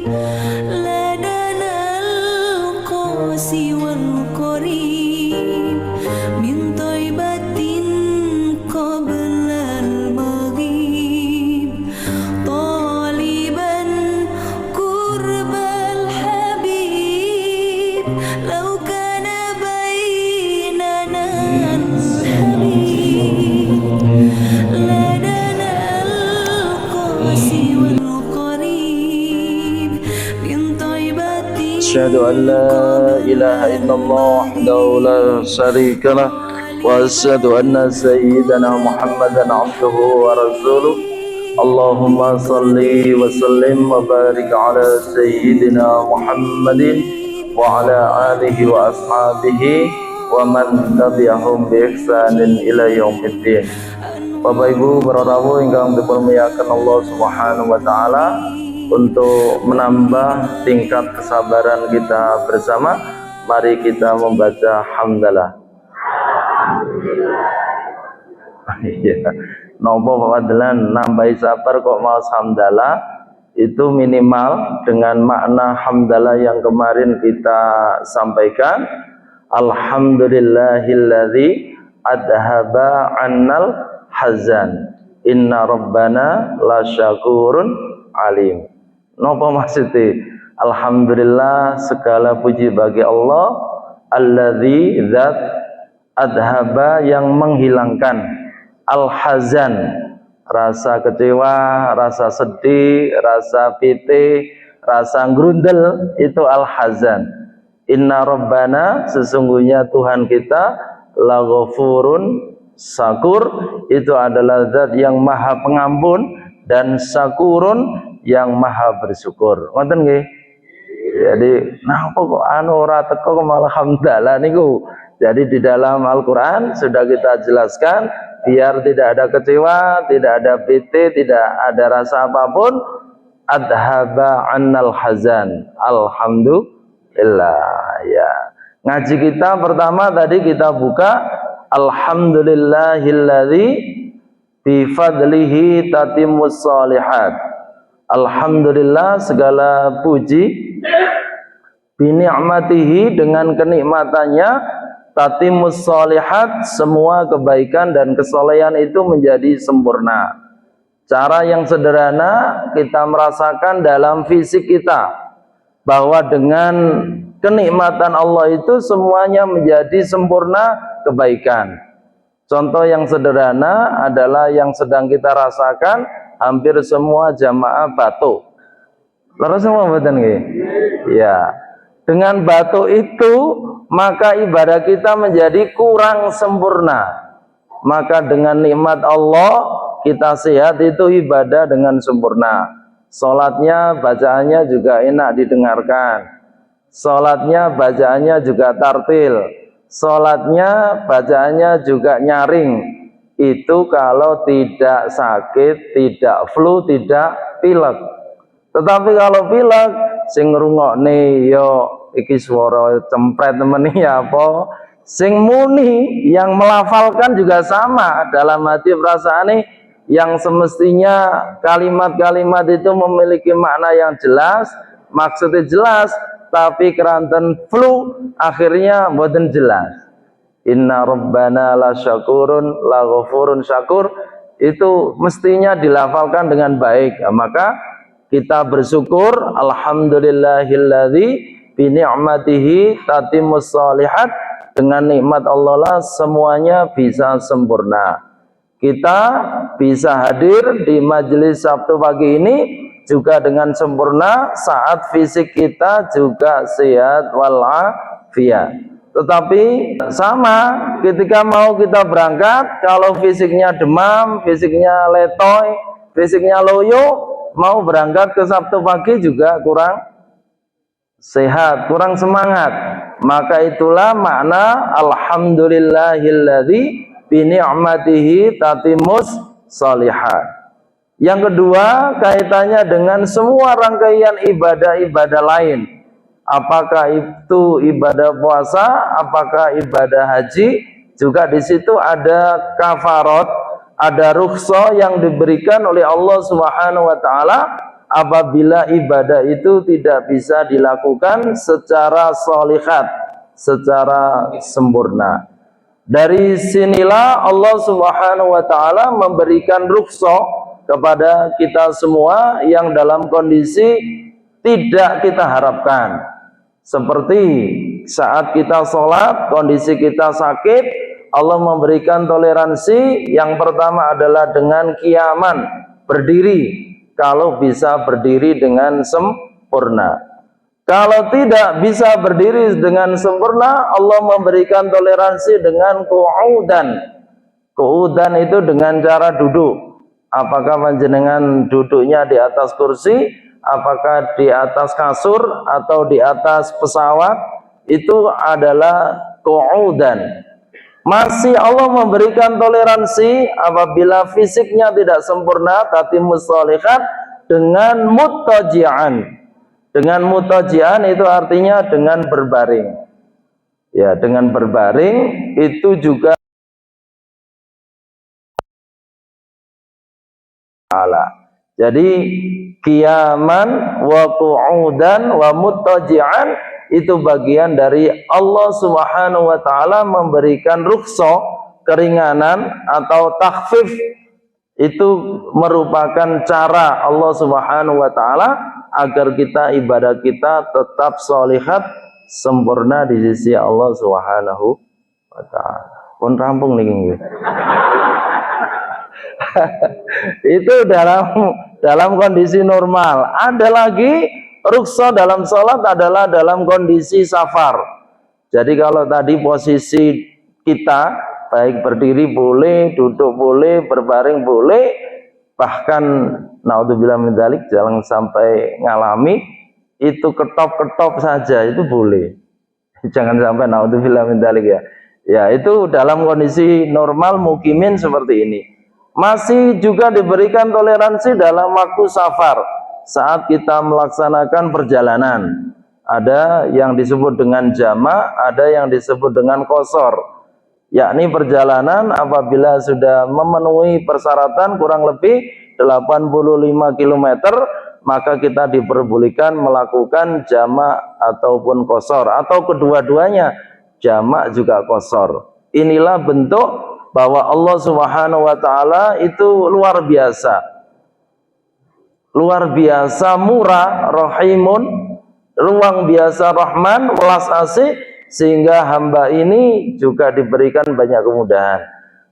لدنا القاسي والقريب من طيبة قبل المغيب طالبا قرب الحبيب لو كان بيننا الحبيب لدنا القاسي والقريب من طيبة أشهد أن لا إله إلا الله وحده لا شريك له وأشهد أن سيدنا محمدا عبده ورسوله اللهم صل وسلم وبارك على سيدنا محمد وعلى آله وأصحابه ومن تبعهم بإحسان إلى يوم الدين. Bapak Ibu para rawuh ingkang dimuliakan Allah Subhanahu wa taala, untuk menambah tingkat kesabaran kita bersama, mari kita membaca hamdalah. Iya, nopo padalan nambahi sabar kok mau hamdalah, itu minimal dengan makna hamdalah yang kemarin kita sampaikan. Alhamdulillahilladzi adhaba annal hazan inna rabbana lasyakurun alim. Napa maksudnya? Alhamdulillah, segala puji bagi Allah, alladzi zat adhaba yang menghilangkan al-hazan, rasa kecewa, rasa sedih, rasa pitih, rasa grundel, itu al-hazan. Inna rabbana, sesungguhnya Tuhan kita, laghafurun syakur, itu adalah zat yang maha pengampun dan syakurun yang maha bersyukur. Ngoten nggih? Jadi napa kok ora teko malah hamdalah niku. Jadi di dalam Al-Qur'an sudah kita jelaskan biar tidak ada kecewa, tidak ada pitih, tidak ada rasa apapun. Adhaba annal hazan. Alhamdulillah ya. Ngaji kita pertama tadi kita buka alhamdulillahilladzi bi fadlihi tatimmus shalihat. Alhamdulillah, segala puji, bi ni'matihi, dengan kenikmatannya, tatimmus shalihat, semua kebaikan dan kesolehan itu menjadi sempurna. Cara yang sederhana kita merasakan dalam fisik kita bahwa dengan kenikmatan Allah itu semuanya menjadi sempurna kebaikan. Contoh yang sederhana adalah yang sedang kita rasakan, hampir semua jamaah batuk. Lalu semua betul nggih? Ya. Dengan batuk itu maka ibadah kita menjadi kurang sempurna. Maka dengan nikmat Allah kita sehat, itu ibadah dengan sempurna. Salatnya, bacaannya juga enak didengarkan. Salatnya, bacaannya juga tartil. Salatnya, bacaannya juga nyaring. Itu kalau tidak sakit, tidak flu, tidak pilek. Tetapi kalau pilek, sing ngrungokne yo iki swara cempret temen ya apa, sing muni yang melafalkan juga sama dalam hati perasaane, yang semestinya kalimat-kalimat itu memiliki makna yang jelas, maksudnya jelas, tapi keranten flu akhirnya mboten jelas. Inna rabbana lasyakurun laghafurun syakur, itu mestinya dilafalkan dengan baik. Maka kita bersyukur, alhamdulillahilladzi bi ni'matihi tatimmus shalihat, dengan nikmat Allah lah semuanya bisa sempurna. Kita bisa hadir di majelis Sabtu pagi ini juga dengan sempurna saat fisik kita juga sehat walafiat. Tetapi sama ketika mau kita berangkat, kalau fisiknya demam, fisiknya letoy, fisiknya loyo, mau berangkat ke Sabtu pagi juga kurang sehat, kurang semangat. Maka itulah makna alhamdulillahilladzi bi ni'matihi tatimmus shalihat. Yang kedua, kaitannya dengan semua rangkaian ibadah-ibadah lain. Apakah itu ibadah puasa, apakah ibadah haji, juga di situ ada kafarat, ada rukhsah yang diberikan oleh Allah Subhanahu wa taala apabila ibadah itu tidak bisa dilakukan secara sholihat, secara sempurna. Dari sinilah Allah Subhanahu wa taala memberikan rukhsah kepada kita semua yang dalam kondisi tidak kita harapkan. Seperti saat kita sholat, kondisi kita sakit, Allah memberikan toleransi. Yang pertama adalah dengan qiyaman, berdiri. Kalau bisa berdiri dengan sempurna. Kalau tidak bisa berdiri dengan sempurna, Allah memberikan toleransi dengan qu'udan. Qu'udan itu dengan cara duduk. Apakah panjenengan duduknya di atas kursi, apakah di atas kasur atau di atas pesawat, itu adalah qu'udan. Masih Allah memberikan toleransi apabila fisiknya tidak sempurna, tapi mustalihat dengan muttaji'an. Dengan mutajian itu artinya dengan berbaring. Ya, dengan berbaring itu juga ala. Jadi qiyaman wa qu'udan wa mutajian itu bagian dari Allah Subhanahu wa taala memberikan rukhsah, keringanan atau takhfif. Itu merupakan cara Allah Subhanahu wa taala agar kita ibadah kita tetap sholihat, sempurna di sisi Allah Subhanahu wa taala. Pun rampung nih. Itu dalam kondisi normal. Ada lagi rukhsah dalam sholat adalah dalam kondisi safar. Jadi kalau tadi posisi kita baik berdiri boleh, duduk boleh, berbaring boleh, bahkan naudzubillah min dzalik jangan sampai ngalami itu ketop-ketop saja itu boleh. Jangan sampai naudzubillah min dzalik ya. Ya, itu dalam kondisi normal mukimin seperti ini. Masih juga diberikan toleransi dalam waktu safar saat kita melaksanakan perjalanan. Ada yang disebut dengan jama', ada yang disebut dengan qasar. Yakni perjalanan apabila sudah memenuhi persyaratan kurang lebih 85 km, maka kita diperbolehkan melakukan jamak ataupun qasar, atau kedua-duanya, jamak juga qasar. Inilah bentuk bahwa Allah Subhanahu wa taala itu luar biasa murah, rahimun, luar biasa rahman, welas asih, sehingga hamba ini juga diberikan banyak kemudahan.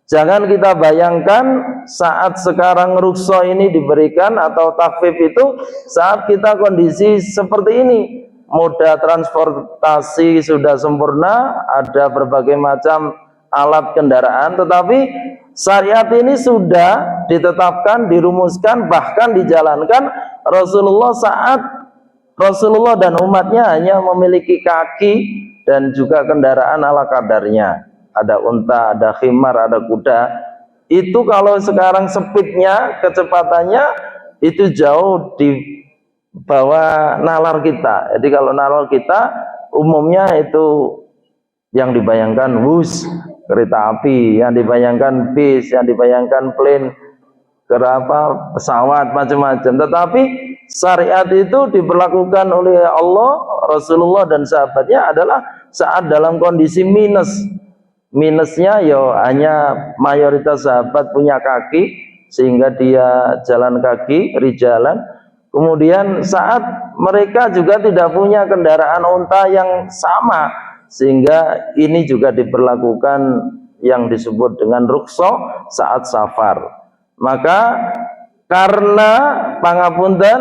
Jangan kita bayangkan saat sekarang rukhsah ini diberikan atau takhfif itu saat kita kondisi seperti ini. Moda transportasi sudah sempurna, ada berbagai macam alat kendaraan, tetapi syariat ini sudah ditetapkan, dirumuskan, bahkan dijalankan. Rasulullah dan umatnya hanya memiliki kaki dan juga kendaraan ala kadarnya. Ada unta, ada khimar, ada kuda. Itu kalau sekarang speednya, kecepatannya itu jauh di bawah nalar kita. Jadi kalau nalar kita umumnya itu yang dibayangkan bus, kereta api, yang dibayangkan bis, yang dibayangkan plane, pesawat, macam-macam. Tetapi syariat itu diberlakukan oleh Allah, Rasulullah dan sahabatnya adalah saat dalam kondisi minus. Minusnya ya hanya mayoritas sahabat punya kaki sehingga dia jalan kaki, rijalan. Kemudian saat mereka juga tidak punya kendaraan unta yang sama, sehingga ini juga diberlakukan yang disebut dengan rukhsah saat safar. Maka karena pangapunten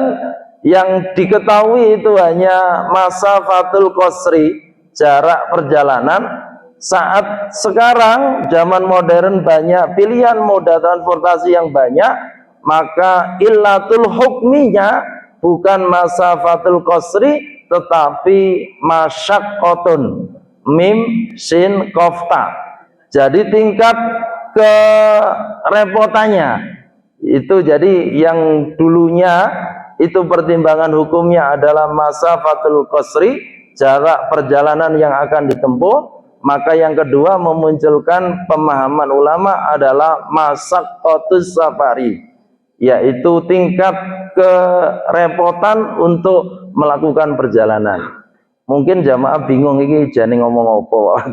yang diketahui itu hanya masafatul qasri, jarak perjalanan. Saat sekarang zaman modern banyak pilihan moda transportasi yang banyak, maka illatul hukminya bukan masafatul qasri tetapi masyaqqatun, mim sin qafta. Jadi tingkat kerepotannya itu, jadi yang dulunya itu pertimbangan hukumnya adalah masafatul qasri, jarak perjalanan yang akan ditempuh. Maka yang kedua memunculkan pemahaman ulama adalah masyaqqatus safari, yaitu tingkat kerepotan untuk melakukan perjalanan. Mungkin jamaah bingung ini jane ngomong apa.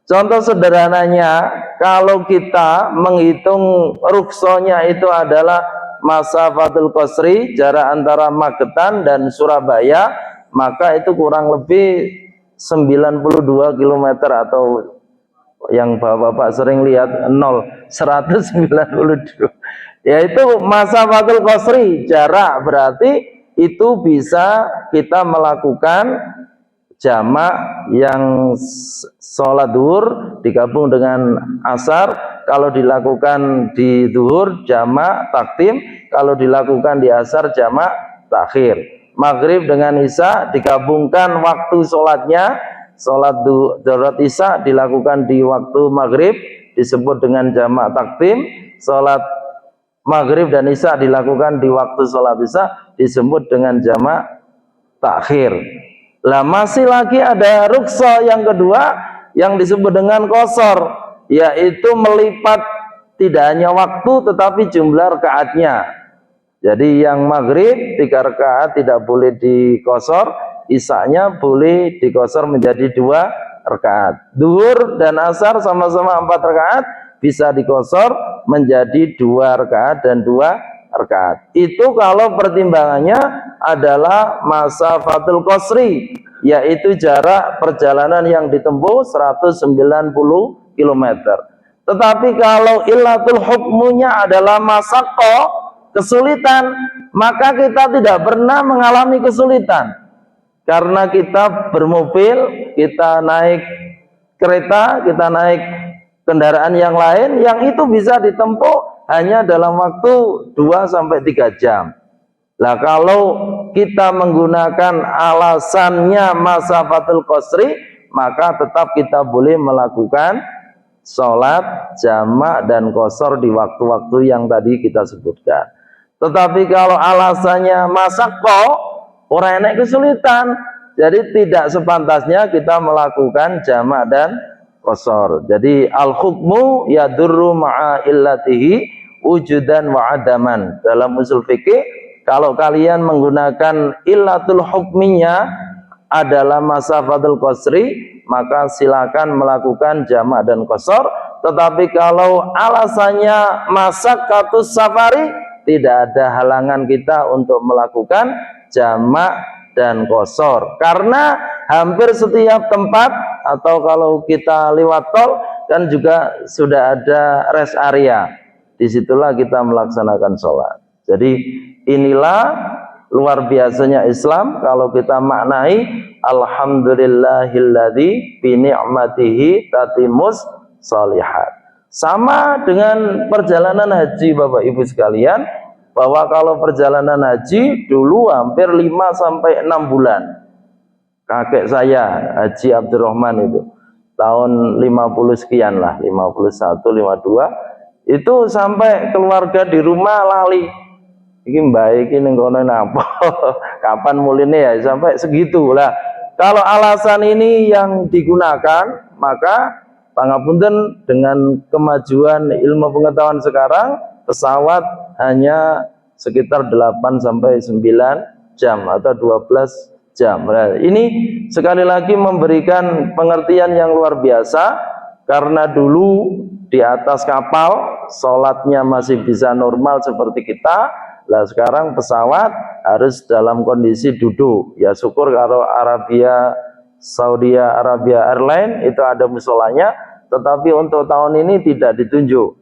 Contoh sederhananya, kalau kita menghitung ruksonya itu adalah masafatul qasri, jarak antara Magetan dan Surabaya, maka itu kurang lebih 92 km atau yang bapak-bapak sering lihat 192, yaitu masafatul qasri, jarak berarti itu bisa kita melakukan jamak yang sholat duhur digabung dengan asar. Kalau dilakukan di duhur jamak takdim, kalau dilakukan di asar jamak takhir. Maghrib dengan isya digabungkan waktu sholatnya, sholat duhur isya dilakukan di waktu maghrib disebut dengan jamak takdim, sholat maghrib dan isya dilakukan di waktu sholat isya disebut dengan jamak takhir. Lah masih lagi ada ruksa yang kedua yang disebut dengan qasar, yaitu melipat tidak hanya waktu tetapi jumlah rakaatnya. Jadi yang maghrib 3 rakaat tidak boleh diqasar, isya-nya boleh diqasar menjadi 2 rakaat. Duhur dan asar sama-sama 4 rakaat bisa diqasar menjadi 2 rakaat dan 2 rakaat. Itu kalau pertimbangannya adalah masafatul qasri, yaitu jarak perjalanan yang ditempuh 190 km. Tetapi kalau illatul hukmunya adalah masaqqa, kesulitan, maka kita tidak pernah mengalami kesulitan. Karena kita bermobil, kita naik kereta, kita naik kendaraan yang lain yang itu bisa ditempuh hanya dalam waktu 2-3 jam. Lah kalau kita menggunakan alasannya masafatul qasri, maka tetap kita boleh melakukan sholat jamak dan qasar di waktu-waktu yang tadi kita sebutkan. Tetapi kalau alasannya masaqqa, orang enak kesulitan, jadi tidak sepantasnya kita melakukan jamak dan qasar. Jadi al-hukmu yadurru ma'a illatihi wujudan wa adaman. Dalam usul fikih, kalau kalian menggunakan illatul hukminya adalah masafatul qasri, maka silakan melakukan jamak dan qasar. Tetapi kalau alasannya masyaqqatus safari, tidak ada halangan kita untuk melakukan jamak dan qasar. Karena hampir setiap tempat, atau kalau kita lewat tol kan juga sudah ada rest area. Disitulah kita melaksanakan sholat. Jadi inilah luar biasanya Islam kalau kita maknai alhamdulillahilladzi bi ni'matihi tatimus shalihat. Sama dengan perjalanan haji Bapak Ibu sekalian, bahwa kalau perjalanan haji dulu hampir 5-6 bulan. Kakek saya Haji Abdurrahman itu tahun 50 sekian lah, 51, 52, itu sampai keluarga di rumah lali. Iki mbak iki ning kono napa? Kapan muline ya, sampai segitu lah. Kalau alasan ini yang digunakan, maka pangapunten dengan kemajuan ilmu pengetahuan sekarang, pesawat hanya sekitar 8-9 jam atau 12 jam. Nah, ini sekali lagi memberikan pengertian yang luar biasa, karena dulu di atas kapal sholatnya masih bisa normal seperti kita. Lah sekarang pesawat harus dalam kondisi duduk. Ya syukur kalau Saudi Arabia Airline itu ada musolanya, tetapi untuk tahun ini tidak ditunjuk.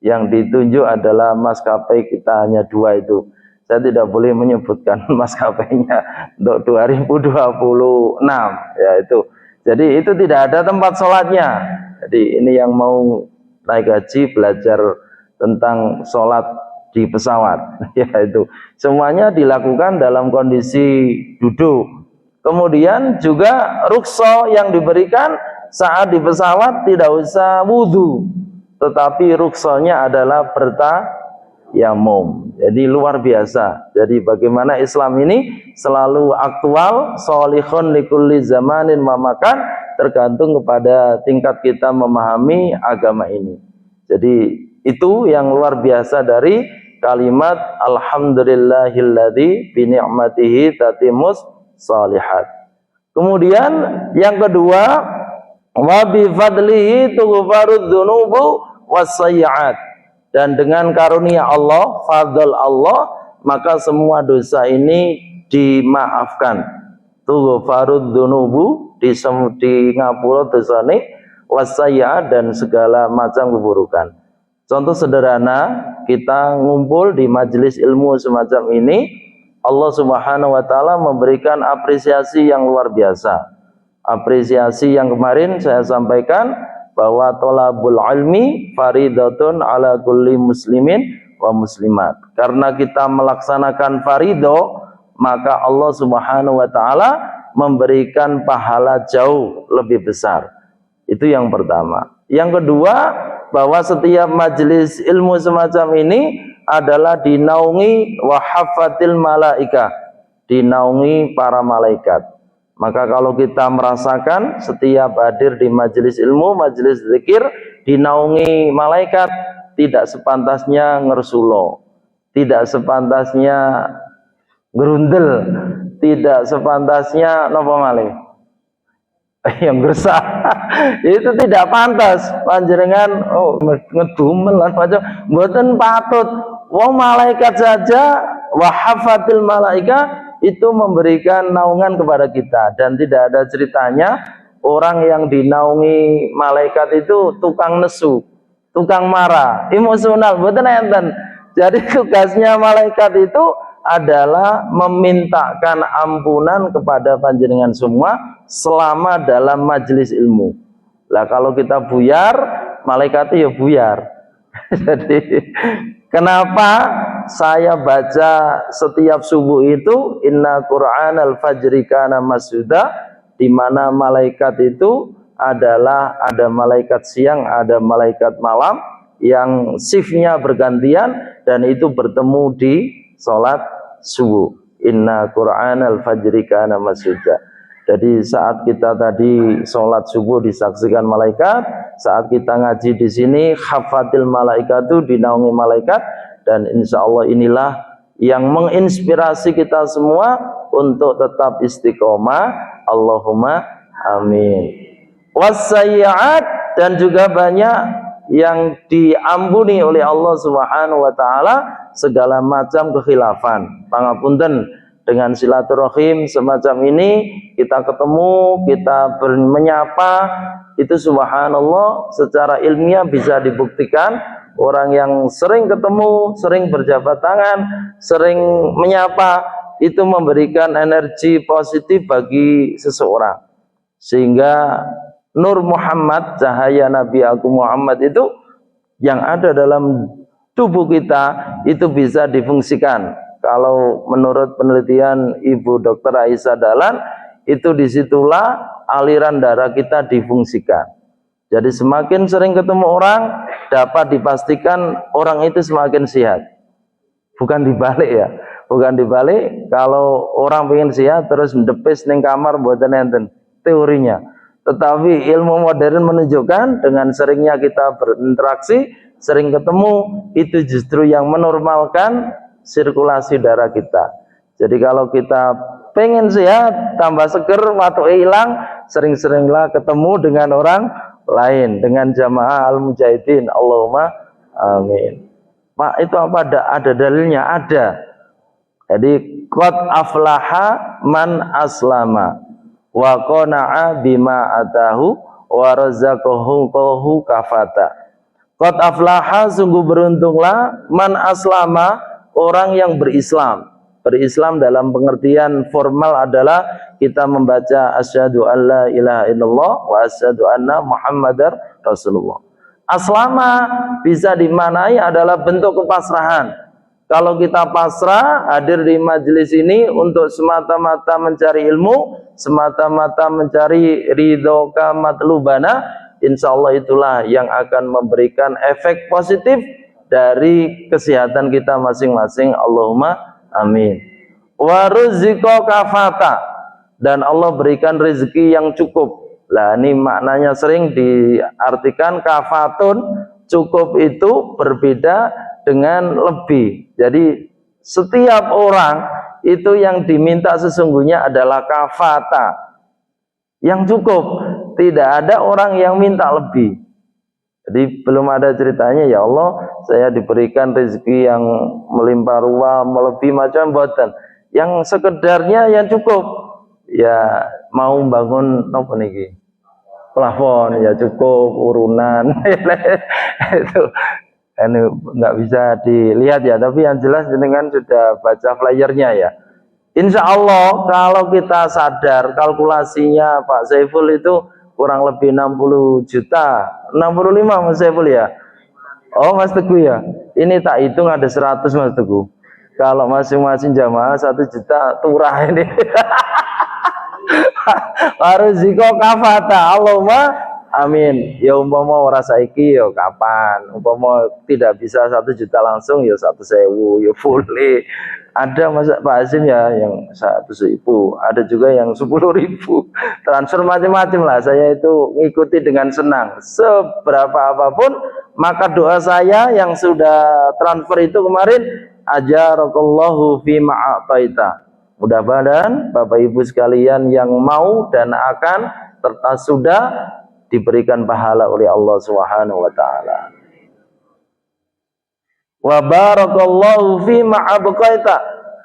Yang ditunjuk adalah maskapai kita hanya 2 itu. Saya tidak boleh menyebutkan maskapainya untuk 2026 ya itu. Jadi itu tidak ada tempat sholatnya. Jadi ini yang mau naik haji belajar tentang sholat di pesawat ya itu semuanya dilakukan dalam kondisi duduk. Kemudian juga rukso yang diberikan saat di pesawat tidak usah wudhu, tetapi ruksonya adalah bertayamum. Jadi luar biasa. Jadi bagaimana Islam ini selalu aktual, sholihun likulli zamanin wa makan, tergantung kepada tingkat kita memahami agama ini. Jadi itu yang luar biasa dari kalimat alhamdulillahilladzi bi ni'matihi tatimmus shalihat. Kemudian yang kedua, wa bi fadlihi tughfarudz dzunubu wassayyi'at. Dan dengan karunia Allah, fadl Allah, maka semua dosa ini dimaafkan. Tughfarudz dzunubu, di ngapura dosane, wassayyi'at, dan segala macam keburukan. Contoh sederhana, kita ngumpul di majelis ilmu semacam ini, Allah Subhanahu wa taala memberikan apresiasi yang luar biasa. Apresiasi yang kemarin saya sampaikan bahwa thalabul ilmi faridatun ala kulli muslimin wa muslimat. Karena kita melaksanakan farido, maka Allah Subhanahu wa taala memberikan pahala jauh lebih besar. Itu yang pertama. Yang kedua, bahwa setiap majelis ilmu semacam ini adalah dinaungi wahafatil malaikah, dinaungi para malaikat. Maka kalau kita merasakan setiap hadir di majelis ilmu, majelis zikir, dinaungi malaikat, tidak sepantasnya ngersulo, tidak sepantasnya gerundel, tidak sepantasnya nopo malih yang gersah. Itu tidak pantas. Panjenengan ngedumel lan macam mboten patut. Wong malaikat saja wahafatil malaika itu memberikan naungan kepada kita, dan tidak ada ceritanya orang yang dinaungi malaikat itu tukang nesu, tukang marah, emosional, mboten enten. Jadi tugasnya malaikat itu adalah memintakan ampunan kepada panjenengan semua selama dalam majelis ilmu. Lah kalau kita buyar, malaikatnya ya buyar. Jadi kenapa saya baca setiap subuh itu inna Qur'anal fajri kana masjuda, di mana malaikat itu adalah ada malaikat siang, ada malaikat malam yang shiftnya bergantian, dan itu bertemu di sholat subuh. Inna Qur'anal fajri kana masjuda. Jadi saat kita tadi sholat subuh disaksikan malaikat, saat kita ngaji di sini hafatil malaikatu, dinaungi malaikat, dan insya Allah inilah yang menginspirasi kita semua untuk tetap istiqomah. Allahumma amin. Wassayyi'at, dan juga banyak yang diampuni oleh Allah Subhanahu wa taala segala macam kekhilafan. Pangapunten, dengan silaturahim semacam ini kita ketemu, kita menyapa, itu subhanallah secara ilmiah bisa dibuktikan. Orang yang sering ketemu, sering berjabat tangan, sering menyapa, itu memberikan energi positif bagi seseorang, sehingga Nur Muhammad, cahaya Nabi Agung Muhammad itu yang ada dalam tubuh kita itu bisa difungsikan. Kalau menurut penelitian Ibu Dr. Aisyah Dahlan, itu disitulah aliran darah kita difungsikan. Jadi semakin sering ketemu orang, dapat dipastikan orang itu semakin sehat. Bukan dibalik ya, bukan dibalik. Kalau orang pengen sehat terus ndepes ning kamar mboten enten teorinya. Tetapi ilmu modern menunjukkan dengan seringnya kita berinteraksi, sering ketemu, itu justru yang menormalkan sirkulasi darah kita. Jadi kalau kita pengen sehat, tambah seger, waktu hilang, sering-seringlah ketemu dengan orang lain, dengan jamaah al-mujahidin. Allahumma amin. Pak, itu apa? Ada dalilnya? Ada. Jadi qad aflaha man aslama wa qana'a bima atahu wa razaqahu kafata. Qad aflaha, sungguh beruntunglah, man aslama, orang yang berislam. Berislam dalam pengertian formal adalah kita membaca asyhadu alla ilaha illallah wa asyhadu anna muhammadar rasulullah. Aslama bisa dimaknai adalah bentuk kepasrahan. Kalau kita pasrah hadir di majelis ini untuk semata-mata mencari ilmu, semata-mata mencari ridhoka matlubana, insya Allah itulah yang akan memberikan efek positif dari kesehatan kita masing-masing. Allahumma amin. Wa ruziko kafata, dan Allah berikan rezeki yang cukup. Lah ini maknanya sering diartikan kafatun, cukup itu berbeda dengan lebih. Jadi setiap orang itu yang diminta sesungguhnya adalah kafata, yang cukup. Tidak ada orang yang minta lebih. Jadi belum ada ceritanya, ya Allah saya diberikan rezeki yang melimpah ruah, melebihi macam buatan. Yang sekedarnya yang cukup. Ya mau bangun apa niki? Plafon ya cukup, urunan itu nggak bisa dilihat ya, tapi yang jelas dengan sudah baca flyernya ya. Insya Allah kalau kita sadar kalkulasinya Pak Saiful itu kurang lebih 60 juta, 65 Mas Saiful ya. Oh Mas Teguh ya, ini tak hitung ada 100 Mas Teguh. Kalau masing-masing jamaah 1 juta turah ini. Warziko kafata Allahumma amin. Ya umpama ora saiki ya kapan, umpama tidak bisa 1 juta langsung ya 1.000 ya boleh. Ada Mas Pak Azim ya yang 100.000, ada juga yang 10.000. Transfer macam-macam lah. Saya itu ngikuti dengan senang. Seberapa apapun, maka doa saya yang sudah transfer itu kemarin, ajarakallahu fi ma'ataita. Mudah-mudahan Bapak Ibu sekalian yang mau dan akan serta sudah diberikan pahala oleh Allah Subhanahu wa taala. Wa barakallahu fi ma'abqaita,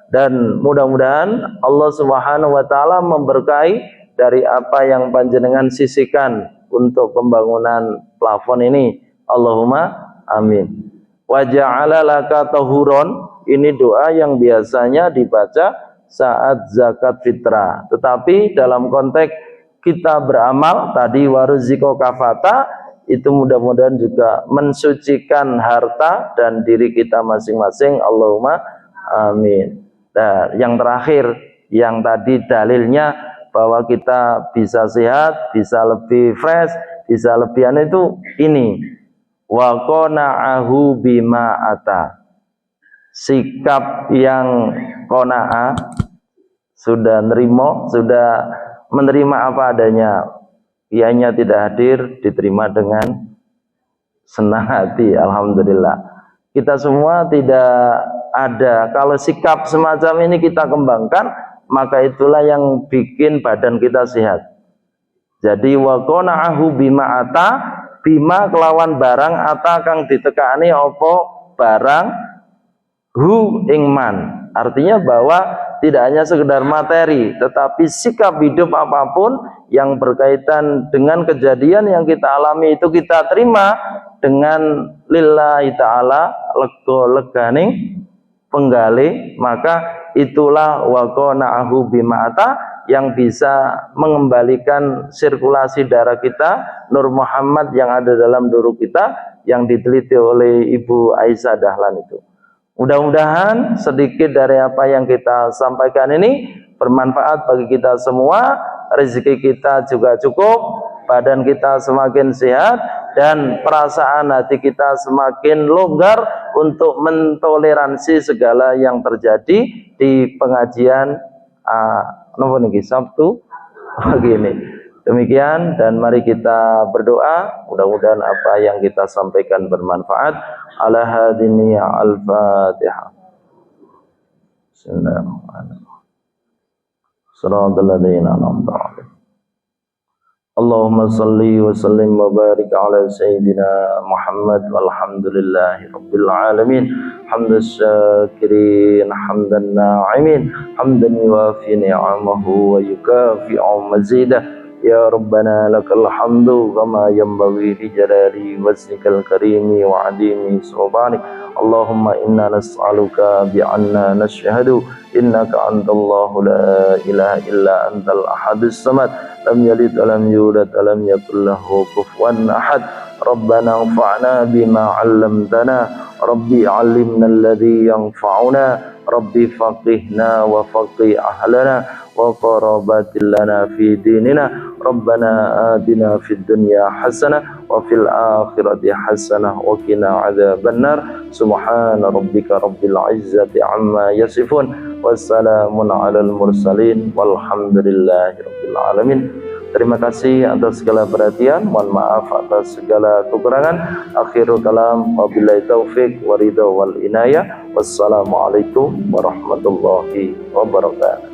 dan mudah-mudahan Allah Subhanahu wa taala memberkahi dari apa yang panjenengan sisihkan untuk pembangunan plafon ini. Allahumma amin. Wa ja'ala laka tahuron, ini doa yang biasanya dibaca saat zakat fitrah. Tetapi dalam konteks kita beramal tadi waruziko kafata, itu mudah-mudahan juga mensucikan harta dan diri kita masing-masing. Allahumma amin. Dan yang terakhir, yang tadi dalilnya bahwa kita bisa sehat, bisa lebih fresh, bisa lebih itu ini. Wa qana'ahu bima ata. Sikap yang qana'ah, sudah menerima apa adanya. Ianya tidak hadir, diterima dengan senang hati. Alhamdulillah. Kita semua tidak ada. Kalau sikap semacam ini kita kembangkan, maka itulah yang bikin badan kita sehat. Jadi wa qana'ahu bima ata, bima kelawan barang ata kang ditekani apa barang hu ingman. Artinya bahwa tidak hanya sekedar materi, tetapi sikap hidup apapun yang berkaitan dengan kejadian yang kita alami itu kita terima dengan lillahi ta'ala, lego-leganing penggali, maka itulah wa qana'ahu bima ata yang bisa mengembalikan sirkulasi darah kita, Nur Muhammad yang ada dalam diri kita, yang diteliti oleh Ibu Aisyah Dahlan itu. Mudah-mudahan sedikit dari apa yang kita sampaikan ini bermanfaat bagi kita semua. Rezeki kita juga cukup, badan kita semakin sehat, dan perasaan hati kita semakin longgar untuk mentoleransi segala yang terjadi di pengajian Sabtu begini. Demikian, dan mari kita berdoa, mudah-mudahan apa yang kita sampaikan bermanfaat. Ala hadini al-Fatihah. Bismillahirrahmanirrahim. Shiratal ladzina an'amta 'alaihim. Allahumma shalli wa sallim wa barik ala sayyidina Muhammad walhamdulillahi rabbil alamin. Hamdas syakirin, hamdan na'imin, hamdan yuwafi ni'amahu wa yukafi'u mazidah. Ya Rabbana lakal hamdu kama yanbaghi li jalali wajhikal karimi wa adimi sultanik. Allahumma inna nas'aluka bi'anna nashhadu innaka antallahu la ilaha illa antal ahadus samad lam yalid wa lam yulad wa lam yakul lahu kufuwan ahad. Rabbana anfa'na bima 'allamtana, Rabbi 'allimna alladhi yanfa'una, Rabbi faqihna wa faqih ahlana wa qarabatil lana fi dinina. Rabbana atina fid dunya hasanah wa fil akhirati hasanah wa qina adzabannar. Subhana rabbika rabbil izzati amma yasifun, wassalamun alal mursalin walhamdulillahi rabbil alamin. Terima kasih atas segala perhatian, mohon maaf atas segala kekurangan. Akhirul kalam, wabillahi taufik waridho wal inayah. Wassalamualaikum warahmatullahi wabarakatuh.